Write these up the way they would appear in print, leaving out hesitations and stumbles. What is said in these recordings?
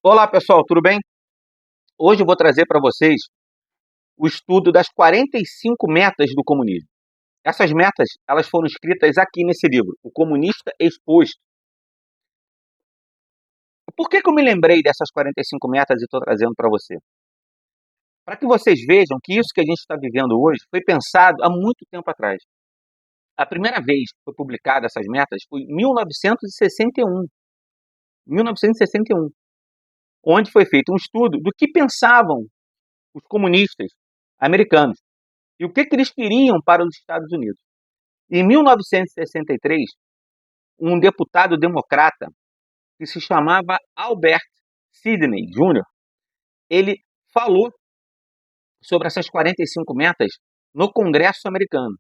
Olá pessoal, tudo bem? Hoje eu vou trazer para vocês o estudo das 45 metas do comunismo. Essas metas, elas foram escritas aqui nesse livro, O Comunista Exposto. Por que eu me lembrei dessas 45 metas e estou trazendo para você? Para que vocês vejam que isso que a gente está vivendo hoje foi pensado há muito tempo atrás. A primeira vez que foi publicada essas metas foi em 1961. 1961, onde foi feito um estudo do que pensavam os comunistas americanos e o que eles queriam para os Estados Unidos. Em 1963, um deputado democrata que se chamava Albert Sidney Jr., ele falou sobre essas 45 metas no Congresso americano.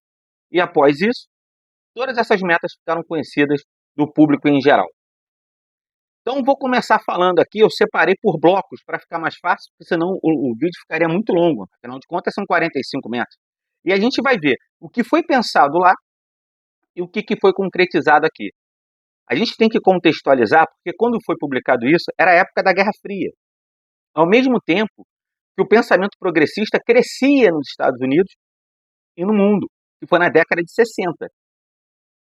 E após isso, todas essas metas ficaram conhecidas do público em geral. Então, vou começar falando aqui, eu separei por blocos para ficar mais fácil, porque senão o vídeo ficaria muito longo. Afinal de contas, são 45 metas. E a gente vai ver o que foi pensado lá e o que foi concretizado aqui. A gente tem que contextualizar, porque quando foi publicado isso, era a época da Guerra Fria. Ao mesmo tempo que o pensamento progressista crescia nos Estados Unidos e no mundo, que foi na década de 60.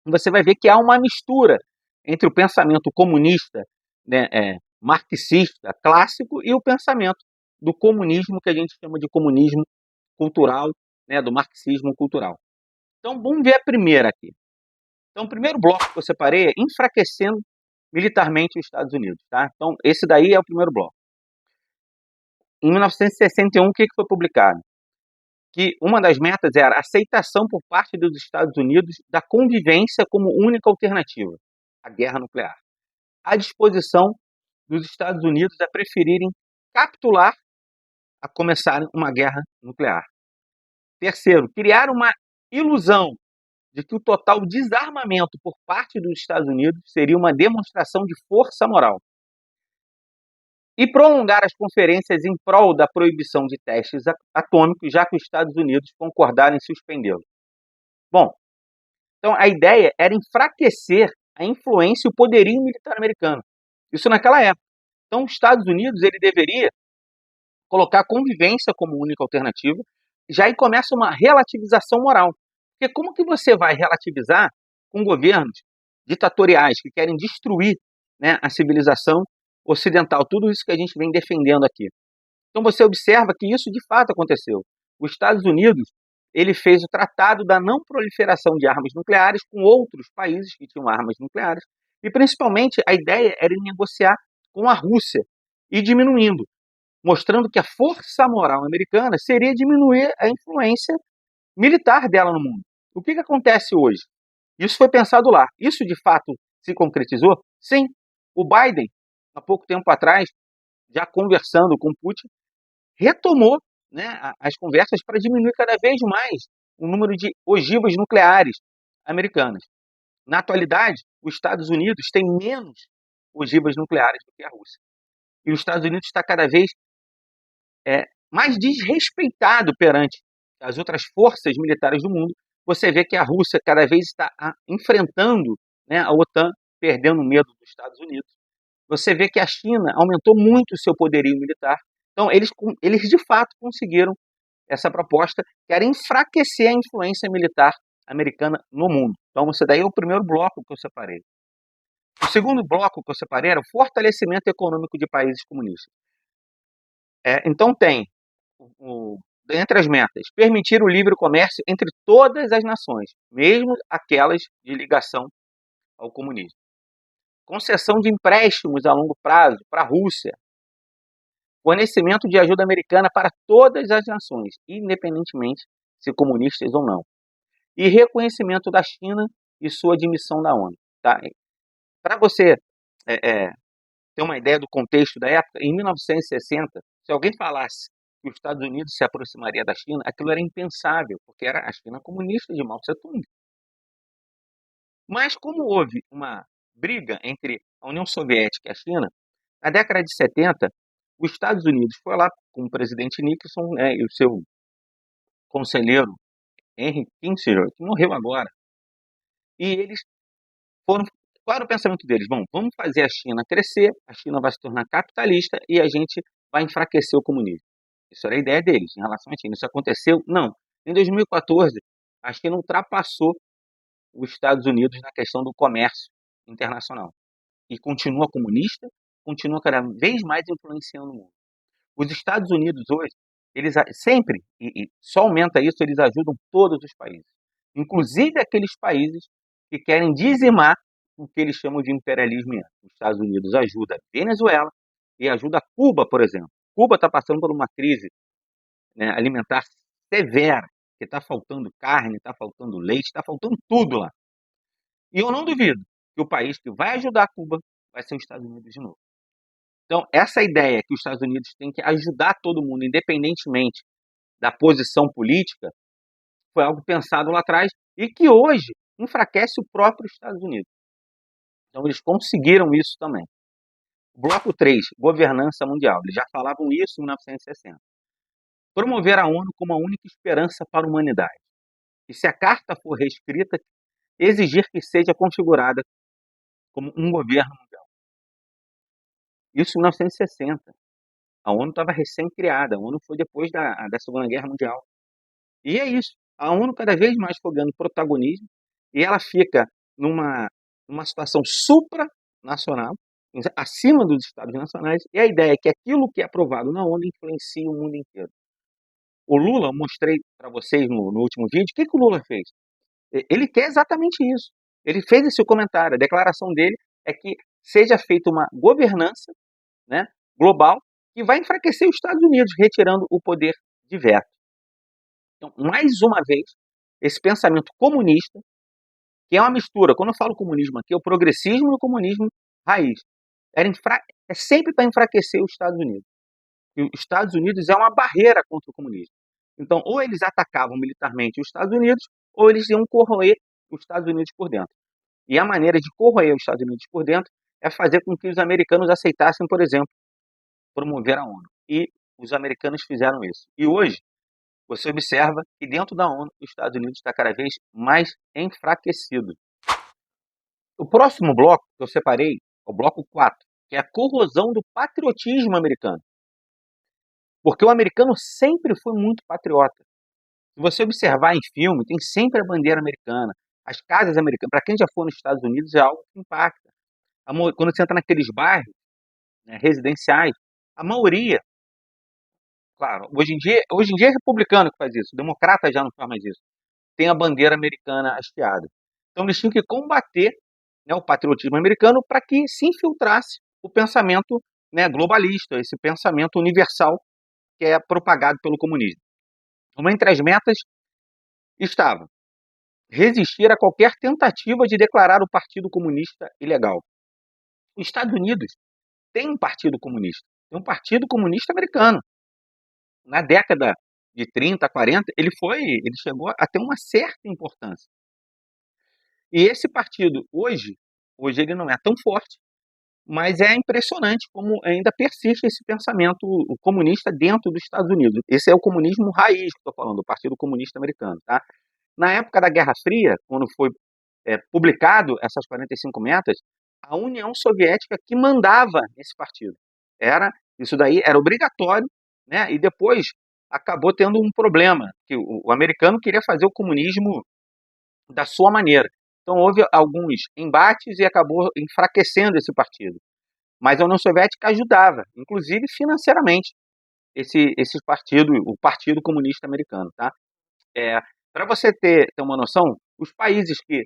Você vai ver que há uma mistura entre o pensamento comunista, né, marxista, clássico, e o pensamento do comunismo, que a gente chama de comunismo cultural, né, do marxismo cultural. Então, vamos ver a primeira aqui. Então, o primeiro bloco que eu separei é enfraquecendo militarmente os Estados Unidos. Tá? Então, esse daí é o primeiro bloco. Em 1961, o que foi publicado? Que uma das metas era a aceitação por parte dos Estados Unidos da convivência como única alternativa à guerra nuclear. A disposição dos Estados Unidos a preferirem capitular a começarem uma guerra nuclear. Terceiro, criar uma ilusão de que o total desarmamento por parte dos Estados Unidos seria uma demonstração de força moral. E prolongar as conferências em prol da proibição de testes atômicos, já que os Estados Unidos concordaram em suspendê-los. Bom, então a ideia era enfraquecer a influência e o poderio militar americano. Isso naquela época. Então os Estados Unidos ele deveria colocar a convivência como única alternativa, já aí começa uma relativização moral. Porque como que você vai relativizar com governos ditatoriais que querem destruir, né, a civilização ocidental, tudo isso que a gente vem defendendo aqui? Então você observa que isso de fato aconteceu. Os Estados Unidos ele fez o Tratado da Não Proliferação de Armas Nucleares com outros países que tinham armas nucleares, e principalmente a ideia era negociar com a Rússia e diminuindo, mostrando que a força moral americana seria diminuir a influência militar dela no mundo. O que acontece hoje? Isso foi pensado lá. Isso de fato se concretizou? Sim. O Biden, há pouco tempo atrás, já conversando com Putin, retomou, né, as conversas para diminuir cada vez mais o número de ogivas nucleares americanas. Na atualidade, os Estados Unidos têm menos ogivas nucleares do que a Rússia. E os Estados Unidos está cada vez mais desrespeitado perante as outras forças militares do mundo. Você vê que a Rússia cada vez está enfrentando, né, a OTAN, perdendo o medo dos Estados Unidos. Você vê que a China aumentou muito o seu poderio militar. Então, eles de fato conseguiram essa proposta, que era enfraquecer a influência militar americana no mundo. Então, esse daí é o primeiro bloco que eu separei. O segundo bloco que eu separei era o fortalecimento econômico de países comunistas. Então, tem, entre as metas, permitir o livre comércio entre todas as nações, mesmo aquelas de ligação ao comunismo. Concessão de empréstimos a longo prazo para a Rússia. Fornecimento de ajuda americana para todas as nações, independentemente se comunistas ou não. E reconhecimento da China e sua admissão na ONU. Tá? Para você ter uma ideia do contexto da época, em 1960, se alguém falasse que os Estados Unidos se aproximaria da China, aquilo era impensável, porque era a China comunista de Mao Tse-tung. Mas como houve uma briga entre a União Soviética e a China, na década de 70, os Estados Unidos foi lá com o presidente Nixon, né, e o seu conselheiro Henry Kissinger, que morreu agora, e eles foram Qual era o pensamento deles? Bom, vamos fazer a China crescer, a China vai se tornar capitalista e a gente vai enfraquecer o comunismo. Isso era a ideia deles em relação à China. Isso aconteceu? Não. Em 2014, a China ultrapassou os Estados Unidos na questão do comércio internacional. E continua comunista, continua cada vez mais influenciando o mundo. Os Estados Unidos hoje, eles sempre, e só aumenta isso, eles ajudam todos os países. Inclusive aqueles países que querem dizimar o que eles chamam de imperialismo. Os Estados Unidos ajuda a Venezuela e ajuda a Cuba, por exemplo. Cuba está passando por uma crise, né, alimentar severa, que está faltando carne, está faltando leite, está faltando tudo lá. E eu não duvido que o país que vai ajudar Cuba vai ser os Estados Unidos de novo. Então, essa ideia que os Estados Unidos têm que ajudar todo mundo, independentemente da posição política, foi algo pensado lá atrás e que hoje enfraquece o próprio Estados Unidos. Então, eles conseguiram isso também. Bloco 3, governança mundial. Eles já falavam isso em 1960. Promover a ONU como a única esperança para a humanidade. E se a carta for reescrita, exigir que seja configurada como um governo mundial. Isso em 1960. A ONU estava recém-criada. A ONU foi depois da Segunda Guerra Mundial. E é isso. A ONU cada vez mais foi ganhando protagonismo e ela fica numa situação supranacional, acima dos Estados nacionais, e a ideia é que aquilo que é aprovado na ONU influencia o mundo inteiro. O Lula, mostrei para vocês no último vídeo, o que o Lula fez? Ele quer exatamente isso. Ele fez esse comentário. A declaração dele é que seja feita uma governança, né, global que vai enfraquecer os Estados Unidos, retirando o poder de veto. Então, mais uma vez, esse pensamento comunista, que é uma mistura, quando eu falo comunismo aqui, é o progressismo e o comunismo raiz. É sempre para enfraquecer os Estados Unidos. E os Estados Unidos é uma barreira contra o comunismo. Então, ou eles atacavam militarmente os Estados Unidos, ou eles iam corroer os Estados Unidos por dentro. E a maneira de corroer os Estados Unidos por dentro é fazer com que os americanos aceitassem, por exemplo, promover a ONU. E os americanos fizeram isso. E hoje, você observa que dentro da ONU, os Estados Unidos está cada vez mais enfraquecido. O próximo bloco que eu separei é o bloco 4, que é a corrosão do patriotismo americano. Porque o americano sempre foi muito patriota. Se você observar em filme, tem sempre a bandeira americana, as casas americanas. Para quem já for nos Estados Unidos, é algo que impacta. Quando você entra naqueles bairros, né, residenciais, a maioria, claro, hoje em dia é republicano que faz isso, o democrata já não faz mais isso, tem a bandeira americana hasteada. Então eles tinham que combater, né, o patriotismo americano para que se infiltrasse o pensamento, né, globalista, esse pensamento universal que é propagado pelo comunismo. Uma entre as metas estava resistir a qualquer tentativa de declarar o Partido Comunista ilegal. Os Estados Unidos têm um partido comunista, tem um Partido Comunista americano. Na década de 30, 40, ele chegou a ter uma certa importância. E esse partido, hoje ele não é tão forte, mas é impressionante como ainda persiste esse pensamento comunista dentro dos Estados Unidos. Esse é o comunismo raiz que estou falando, o Partido Comunista Americano. Tá? Na época da Guerra Fria, quando foi publicado essas 45 metas, a União Soviética que mandava esse partido. Isso daí era obrigatório, né? E depois acabou tendo um problema, que o americano queria fazer o comunismo da sua maneira. Então houve alguns embates e acabou enfraquecendo esse partido. Mas a União Soviética ajudava, inclusive financeiramente, esse partido, o Partido Comunista Americano. Tá? Para você ter uma noção, os países que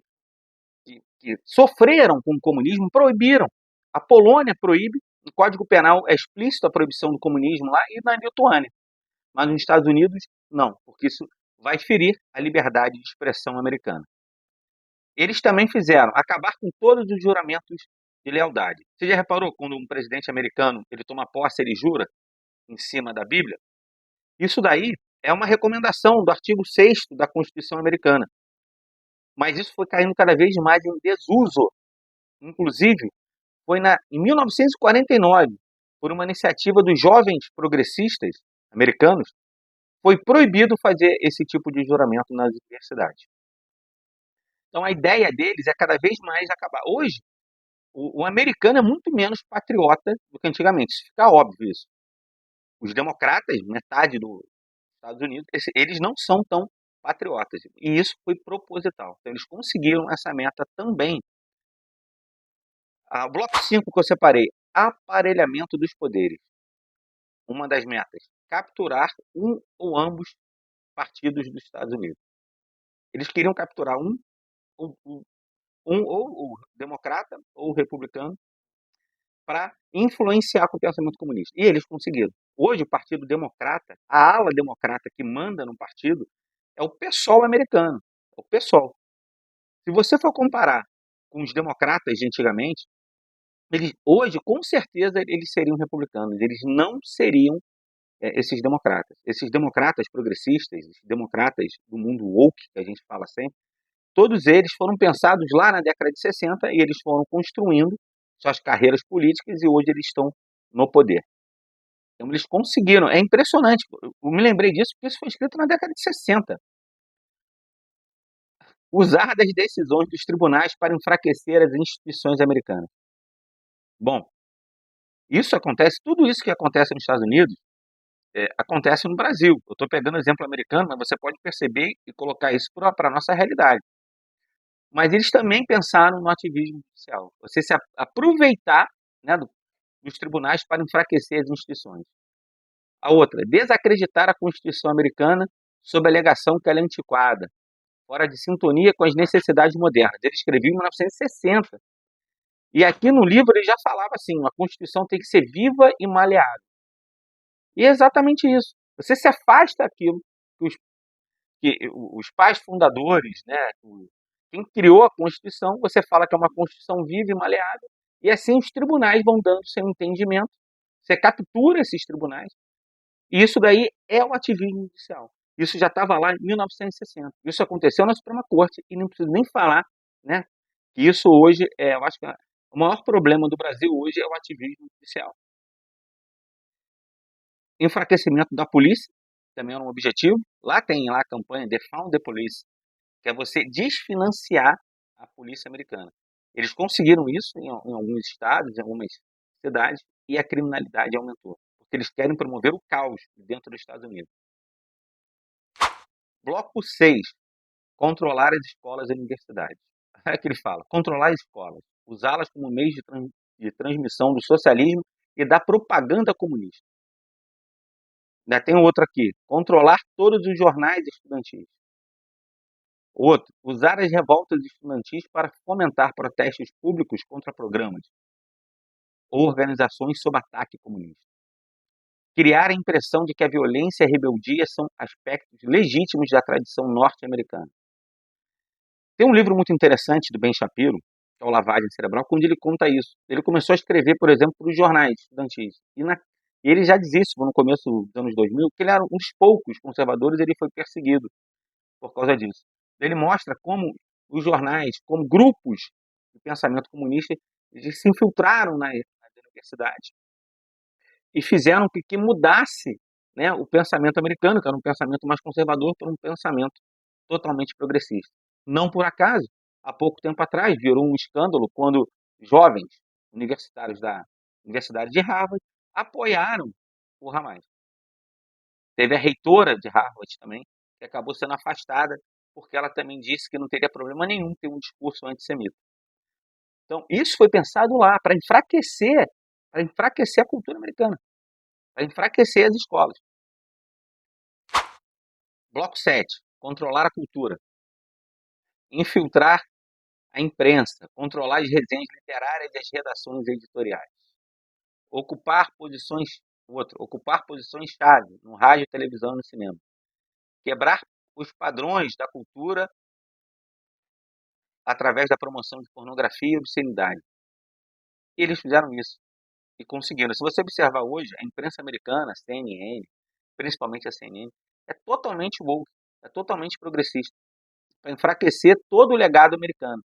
sofreram com o comunismo proibiram. A Polônia proíbe, no Código Penal é explícito a proibição do comunismo lá, e na Lituânia. Mas nos Estados Unidos, não, porque isso vai ferir a liberdade de expressão americana. Eles também fizeram acabar com todos os juramentos de lealdade. Você já reparou quando um presidente americano ele toma posse, ele jura em cima da Bíblia? Isso daí é uma recomendação do artigo 6º da Constituição americana. Mas isso foi caindo cada vez mais em desuso. Inclusive, foi em 1949, por uma iniciativa dos jovens progressistas americanos, foi proibido fazer esse tipo de juramento nas universidades. Então a ideia deles é cada vez mais acabar. Hoje, O americano é muito menos patriota do que antigamente. Isso fica óbvio isso. Os democratas, metade dos Estados Unidos, eles não são tão patriotas. E isso foi proposital. Então, eles conseguiram essa meta também. O bloco 5 que eu separei, aparelhamento dos poderes. Uma das metas, capturar um ou ambos partidos dos Estados Unidos. Eles queriam capturar ou o democrata ou o republicano para influenciar com o pensamento comunista. E eles conseguiram. Hoje, o Partido Democrata, a ala democrata que manda no partido, é o PSOL americano. É o PSOL. Se você for comparar com os democratas de antigamente, eles, hoje, com certeza, eles seriam republicanos. Eles não seriam esses democratas. Esses democratas progressistas, esses democratas do mundo woke, que a gente fala sempre, todos eles foram pensados lá na década de 60 e eles foram construindo suas carreiras políticas e hoje eles estão no poder. Então eles conseguiram, é impressionante. Eu me lembrei disso porque isso foi escrito na década de 60. Usar das decisões dos tribunais para enfraquecer as instituições americanas. Bom, isso acontece, tudo isso que acontece nos Estados Unidos acontece no Brasil. Eu estou pegando o exemplo americano, mas você pode perceber e colocar isso para a nossa realidade. Mas eles também pensaram no ativismo judicial. Você se aproveitar, né, dos tribunais para enfraquecer as instituições. A outra, desacreditar a Constituição americana sob a alegação que ela é antiquada, fora de sintonia com as necessidades modernas. Ele escreveu em 1960. E aqui no livro ele já falava assim, a Constituição tem que ser viva e maleável. E é exatamente isso. Você se afasta daquilo que os pais fundadores, né, quem criou a Constituição, você fala que é uma Constituição viva e maleável, e assim os tribunais vão dando seu entendimento, você captura esses tribunais, e isso daí é o ativismo judicial. Isso já estava lá em 1960. Isso aconteceu na Suprema Corte, e não preciso nem falar, né, que isso hoje, eu acho que o maior problema do Brasil hoje é o ativismo judicial. Enfraquecimento da polícia, também era um objetivo. Lá tem lá a campanha Defund the Police, que é você desfinanciar a polícia americana. Eles conseguiram isso em alguns estados, em algumas cidades, e a criminalidade aumentou, porque eles querem promover o caos dentro dos Estados Unidos. Bloco 6, controlar as escolas e universidades. É que ele fala, controlar as escolas, usá-las como meio de transmissão do socialismo e da propaganda comunista. Ainda tem outro aqui, controlar todos os jornais estudantis. Outro, usar as revoltas estudantis para fomentar protestos públicos contra programas ou organizações sob ataque comunista. Criar a impressão de que a violência e a rebeldia são aspectos legítimos da tradição norte-americana. Tem um livro muito interessante do Ben Shapiro, que é o Lavagem Cerebral, onde ele conta isso. Ele começou a escrever, por exemplo, para os jornais estudantis. E ele já dizia isso no começo dos anos 2000, que ele era um dos poucos conservadores e ele foi perseguido por causa disso. Ele mostra como os jornais, como grupos de pensamento comunista, eles se infiltraram nas universidades e fizeram com que mudasse, né, o pensamento americano, que era um pensamento mais conservador, para um pensamento totalmente progressista. Não por acaso, há pouco tempo atrás, virou um escândalo quando jovens universitários da Universidade de Harvard apoiaram o Hamas. Teve a reitora de Harvard também, que acabou sendo afastada, porque ela também disse que não teria problema nenhum ter um discurso antissemita. Então, isso foi pensado lá para enfraquecer a cultura americana, para enfraquecer as escolas. Bloco 7, controlar a cultura. Infiltrar a imprensa, controlar as resenhas literárias e as redações editoriais. Ocupar posições-chave no rádio, televisão e no cinema. Quebrar os padrões da cultura através da promoção de pornografia e obscenidade. E eles fizeram isso e conseguiram. Se você observar hoje, a imprensa americana, a CNN, principalmente a CNN, é totalmente woke, é totalmente progressista, para enfraquecer todo o legado americano.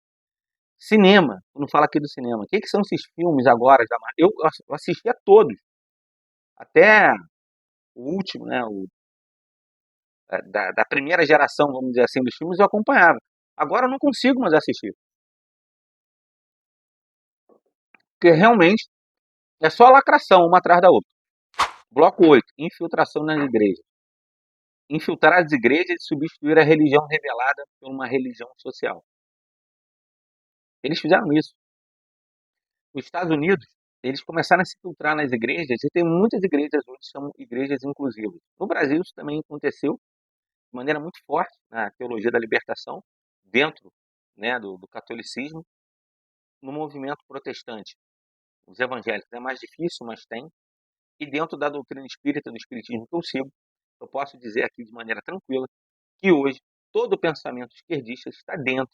Cinema, quando fala aqui do cinema, o que são esses filmes agora? Eu assisti a todos, até o último, né, da primeira geração, vamos dizer assim, dos filmes eu acompanhava. Agora eu não consigo mais assistir. porque realmente é só lacração uma atrás da outra. Bloco 8, infiltração nas igrejas. Infiltrar as igrejas e substituir a religião revelada por uma religião social. Eles fizeram isso. Nos Estados Unidos, eles começaram a se filtrar nas igrejas, e tem muitas igrejas hoje que são igrejas inclusivas. No Brasil, isso também aconteceu de maneira muito forte na teologia da libertação, dentro, né, do catolicismo, no movimento protestante. Os evangélicos é mais difícil, mas tem. E dentro da doutrina espírita, do espiritismo que eu sigo, eu posso dizer aqui de maneira tranquila que hoje todo o pensamento esquerdista está dentro,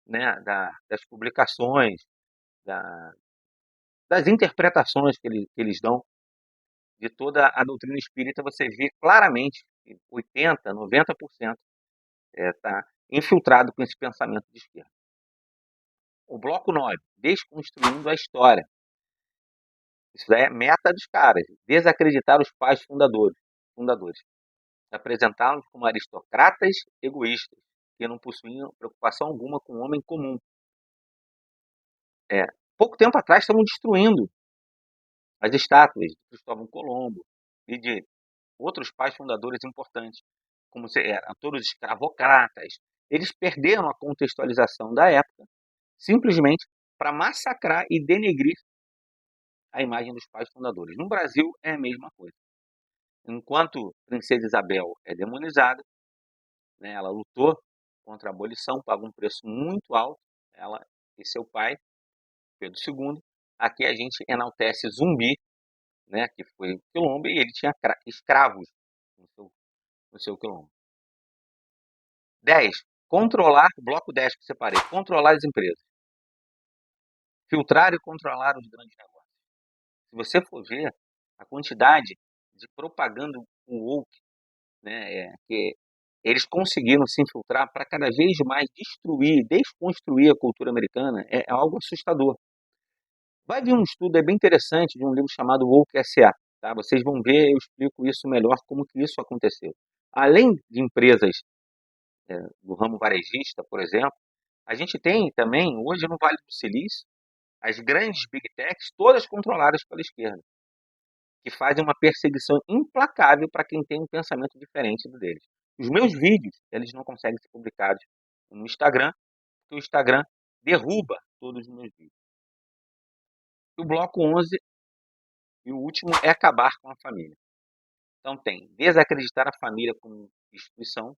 né, das publicações, da, das interpretações que eles dão de toda a doutrina espírita. Você vê claramente que 80%, 90% está infiltrado com esse pensamento de esquerda. O bloco 9, desconstruindo a história. Isso é meta dos caras, desacreditar os pais fundadores. Apresentá-los como aristocratas egoístas, que não possuíam preocupação alguma com o homem comum. Pouco tempo atrás estavam destruindo as estátuas de Cristóvão Colombo e de outros pais fundadores importantes, como eram todos escravocratas. Eles perderam a contextualização da época simplesmente para massacrar e denegrir a imagem dos pais fundadores. No Brasil é a mesma coisa. Enquanto Princesa Isabel é demonizada, né, ela lutou contra a abolição, pagou um preço muito alto, ela e seu pai, Pedro II. Aqui a gente enaltece Zumbi, né, que foi quilombo, e ele tinha escravos no seu quilombo. 10. Controlar, bloco 10 que separei, controlar as empresas. Filtrar e controlar os grandes negócios. Se você for ver a quantidade de propaganda woke, né, que eles conseguiram se infiltrar para cada vez mais destruir, desconstruir a cultura americana, é algo assustador. Vai vir um estudo bem interessante de um livro chamado Woke S.A. Tá? Vocês vão ver, eu explico isso melhor, como que isso aconteceu. Além de empresas do ramo varejista, por exemplo, a gente tem também, hoje no Vale do Silício, as grandes big techs, todas controladas pela esquerda, que fazem uma perseguição implacável para quem tem um pensamento diferente do deles. Os meus vídeos, eles não conseguem ser publicados no Instagram, porque o Instagram derruba todos os meus vídeos. O bloco 11 e o último é acabar com a família. Então tem desacreditar a família como instituição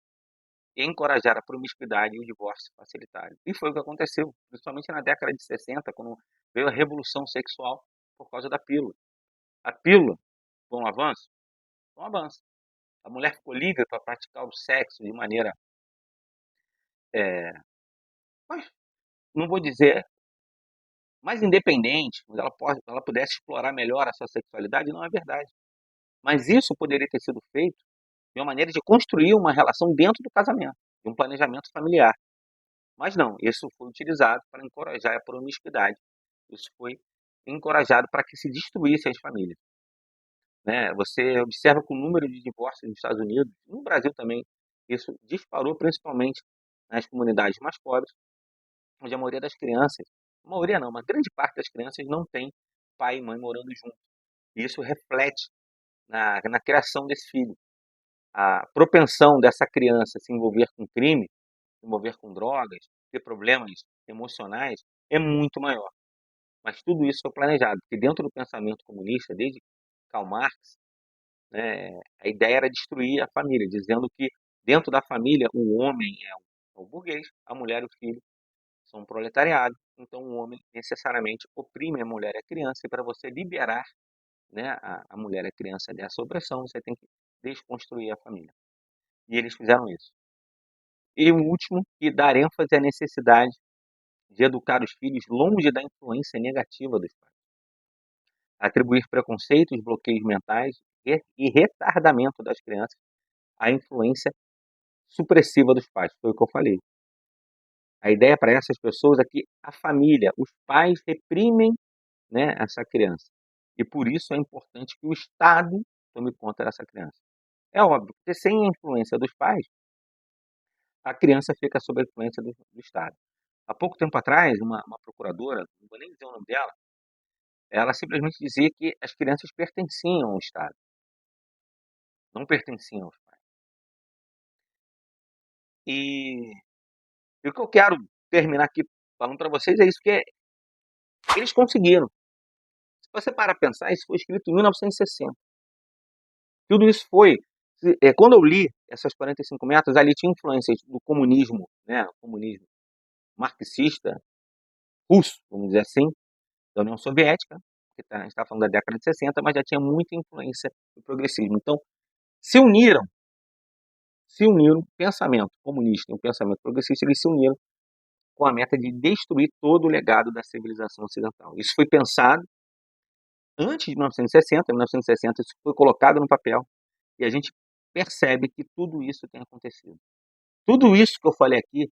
e encorajar a promiscuidade e o divórcio facilitário. E foi o que aconteceu, principalmente na década de 60, quando veio a revolução sexual por causa da pílula. A pílula foi um avanço? Foi um avanço. A mulher ficou livre para praticar o sexo de maneira, mas não vou dizer mais independente, mas ela pudesse explorar melhor a sua sexualidade, não é verdade. Mas isso poderia ter sido feito de uma maneira de construir uma relação dentro do casamento, de um planejamento familiar. Mas não, isso foi utilizado para encorajar a promiscuidade. Isso foi encorajado para que se destruísse as famílias. Né? Você observa que o número de divórcios nos Estados Unidos, no Brasil também, isso disparou principalmente nas comunidades mais pobres, onde a maioria das crianças, a maioria não, uma grande parte das crianças não tem pai e mãe morando juntos. E isso reflete na criação desse filho. A propensão dessa criança se envolver com crime, se envolver com drogas, ter problemas emocionais, é muito maior. Mas tudo isso foi planejado, porque dentro do pensamento comunista, desde Karl Marx, né, a ideia era destruir a família, dizendo que dentro da família o homem é o burguês, a mulher e o filho são um proletariado, então o homem necessariamente oprime a mulher e a criança, e para você liberar, né, a mulher e a criança dessa opressão, você tem que desconstruir a família. E eles fizeram isso. E o último, e dar ênfase à necessidade de educar os filhos longe da influência negativa dos pais. Atribuir preconceitos, bloqueios mentais e retardamento das crianças à influência supressiva dos pais. Foi o que eu falei. A ideia para essas pessoas é que a família, os pais reprimem, né, essa criança. E por isso é importante que o Estado tome conta dessa criança. É óbvio, porque sem a influência dos pais, a criança fica sob a influência do Estado. Há pouco tempo atrás, uma procuradora, não vou nem dizer o nome dela, ela simplesmente dizia que as crianças pertenciam ao Estado, não pertenciam aos pais. E, e o que eu quero terminar aqui falando para vocês é isso, que eles conseguiram. Se você parar para pensar, isso foi escrito em 1960. Tudo isso foi... quando eu li essas 45 metas, ali tinha influências do comunismo, né, o comunismo marxista, russo, vamos dizer assim, da União Soviética, a gente está falando da década de 60, mas já tinha muita influência do progressismo. Então, se uniram, o pensamento comunista e o pensamento progressista, eles se uniram com a meta de destruir todo o legado da civilização ocidental. Isso foi pensado antes de 1960, em 1960 isso foi colocado no papel, e a gente percebe que tudo isso tem acontecido. Tudo isso que eu falei aqui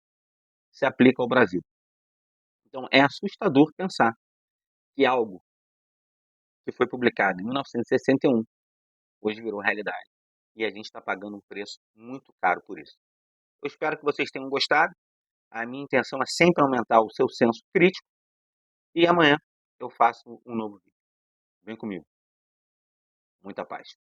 se aplica ao Brasil. Então, é assustador pensar que algo que foi publicado em 1961 hoje virou realidade. E a gente está pagando um preço muito caro por isso. Eu espero que vocês tenham gostado. A minha intenção é sempre aumentar o seu senso crítico. E amanhã eu faço um novo vídeo. Vem comigo. Muita paz.